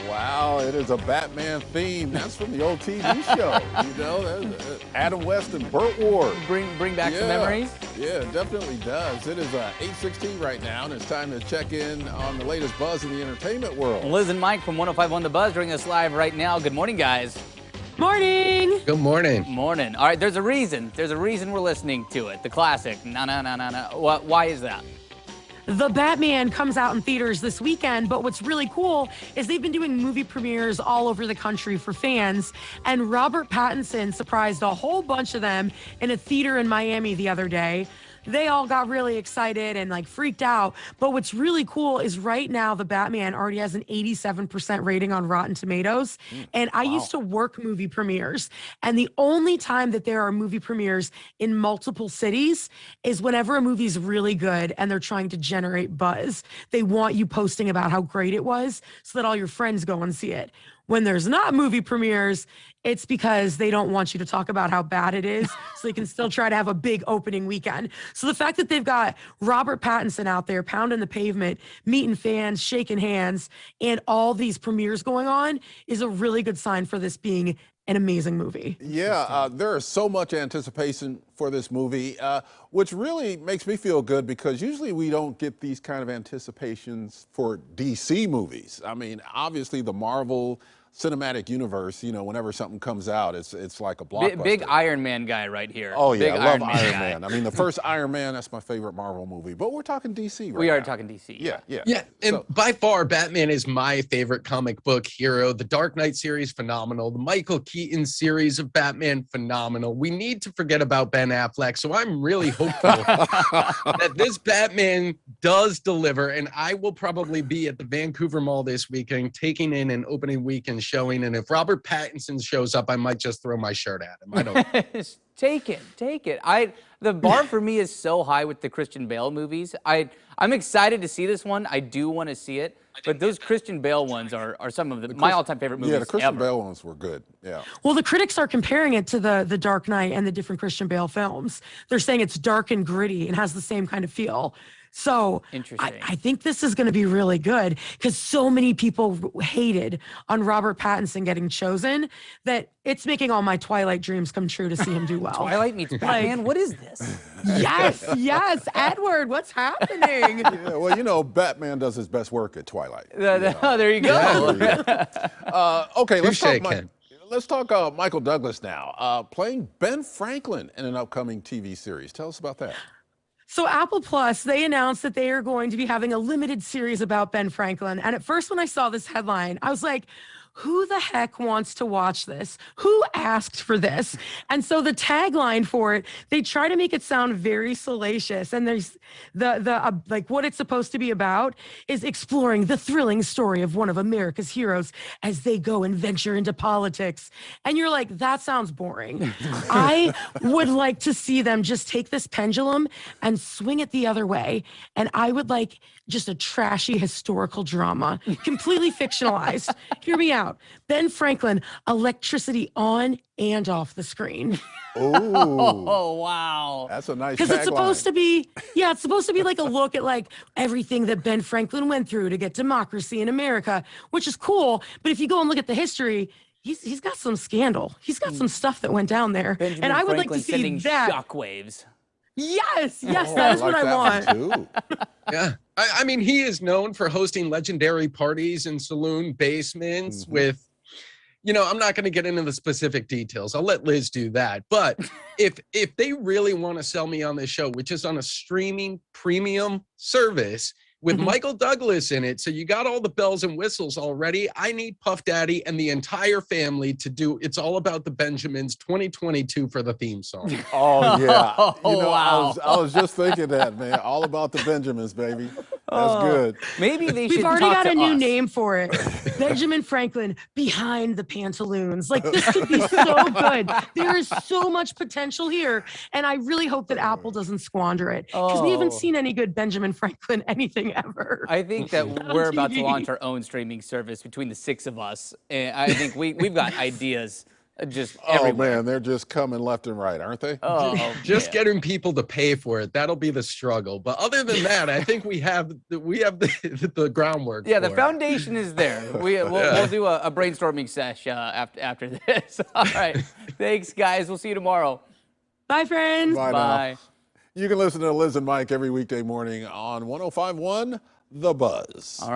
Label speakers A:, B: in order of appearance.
A: Wow, it is a Batman theme. That's from the old TV show. Adam West and Burt Ward.
B: Bring back some memories?
A: Yeah, it definitely does. It is 8:16 right now, and it's time to check in on the latest buzz in the entertainment world.
B: Liz and Mike from 105.1 The Buzz doing this live right now. Good morning, guys.
C: Morning.
D: Good morning.
B: Morning. All right, there's a reason. There's a reason we're listening to it. The classic. No. Why is that?
C: The Batman comes out in theaters this weekend, but what's really cool is they've been doing movie premieres all over the country for fans, and Robert Pattinson surprised a whole bunch of them in a theater in Miami the other day. They all got really excited and freaked out. But what's really cool is right now the Batman already has an 87% rating on Rotten Tomatoes. And I used to work movie premieres. And the only time that there are movie premieres in multiple cities is whenever a movie's really good and they're trying to generate buzz. They want you posting about how great it was so that all your friends go and see it. When there's not movie premieres, it's because they don't want you to talk about how bad it is so they can still try to have a big opening weekend. So the fact that they've got Robert Pattinson out there pounding the pavement, meeting fans, shaking hands, and all these premieres going on is a really good sign for this being an amazing movie.
A: Yeah, there is so much anticipation for this movie, which really makes me feel good because usually we don't get these kind of anticipations for DC movies. I mean, obviously the Marvel Cinematic Universe, whenever something comes out, it's like a blockbuster.
B: Big Iron Man guy right here.
A: Oh yeah,
B: big
A: I love Iron
B: guy.
A: Man. I mean, the first Iron Man, that's my favorite Marvel movie. But we're talking DC right
B: We are
A: now.
B: talking DC.
A: Yeah.
D: And by far, Batman is my favorite comic book hero. The Dark Knight series, phenomenal. The Michael Keaton series of Batman, phenomenal. We need to forget about Ben Affleck. So I'm really hopeful that this Batman does deliver. And I will probably be at the Vancouver Mall this weekend, taking in an opening weekend showing. And if Robert Pattinson shows up, I might just throw my shirt at him. I don't
B: Take it. The bar for me is so high with the Christian Bale movies. I'm excited to see this one. I do want to see it. But those Christian Bale ones are some of my all-time favorite movies.
A: Yeah, the Christian
B: ever.
A: Bale ones were good. Yeah.
C: Well, the critics are comparing it to the Dark Knight and the different Christian Bale films. They're saying it's dark and gritty and has the same kind of feel. So I think this is going to be really good because so many people hated on Robert Pattinson getting chosen that it's making all my Twilight dreams come true to see him do well.
B: Twilight meets Batman? What is this?
C: Yes, Edward, what's happening?
A: Yeah, well, Batman does his best work at Twilight.
B: There you go.
A: Okay,
D: Ken.
A: let's talk Michael Douglas now, playing Ben Franklin in an upcoming TV series. Tell us about that.
C: So Apple Plus, they announced that they are going to be having a limited series about Ben Franklin. And at first when I saw this headline, I was like, who the heck wants to watch this? Who asked for this? And so the tagline for it, they try to make it sound very salacious. And there's what it's supposed to be about is exploring the thrilling story of one of America's heroes as they go and venture into politics. And you're like, that sounds boring. I would like to see them just take this pendulum and swing it the other way. And I would like just a trashy historical drama, completely fictionalized. Hear me out. Ben Franklin, electricity on and off the screen.
B: Oh, wow.
A: That's a nice
C: Because it's supposed
A: tagline.
C: to be, it's supposed to be like a look at everything that Ben Franklin went through to get democracy in America, which is cool. But if you go and look at the history, he's got some scandal. He's got some stuff that went down there.
B: Benjamin
C: and I would
B: Franklin
C: like to see
B: sending
C: that.
B: shockwaves.
C: Yes, that is what I want.
A: That one too.
D: Yeah. I mean, he is known for hosting legendary parties in saloon basements with, I'm not going to get into the specific details. I'll let Liz do that. But if they really want to sell me on this show, which is on a streaming premium service with Michael Douglas in it, so you got all the bells and whistles already, I need Puff Daddy and the entire family to do It's All About the Benjamins 2022 for the theme song.
A: Oh, yeah.
B: Wow.
A: I was just thinking that, man. All about the Benjamins, baby. That's good.
B: Maybe they should
C: We've already
B: talk
C: got a
B: to
C: new
B: us.
C: name for it. Benjamin Franklin behind the pantaloons. This could be so good. There is so much potential here. And I really hope that Apple doesn't squander it. Because we haven't seen any good Benjamin Franklin anything ever.
B: I think that
C: on
B: we're about to
C: TV.
B: launch our own streaming service between the six of us. And I think we've got ideas just
A: Oh
B: everywhere.
A: man, they're just coming left and right, aren't they?
B: Oh,
D: Just
B: man.
D: getting people to pay for it, that'll be the struggle. But other than that, I think we have the groundwork.
B: Yeah, the
D: for it.
B: foundation is there. We'll do a brainstorming sesh after this. All right. Thanks, guys. We'll see you tomorrow.
C: Bye, friends.
A: Bye now.
B: Bye.
A: You can listen to Liz and Mike every weekday morning on 105.1 The Buzz.
B: All right.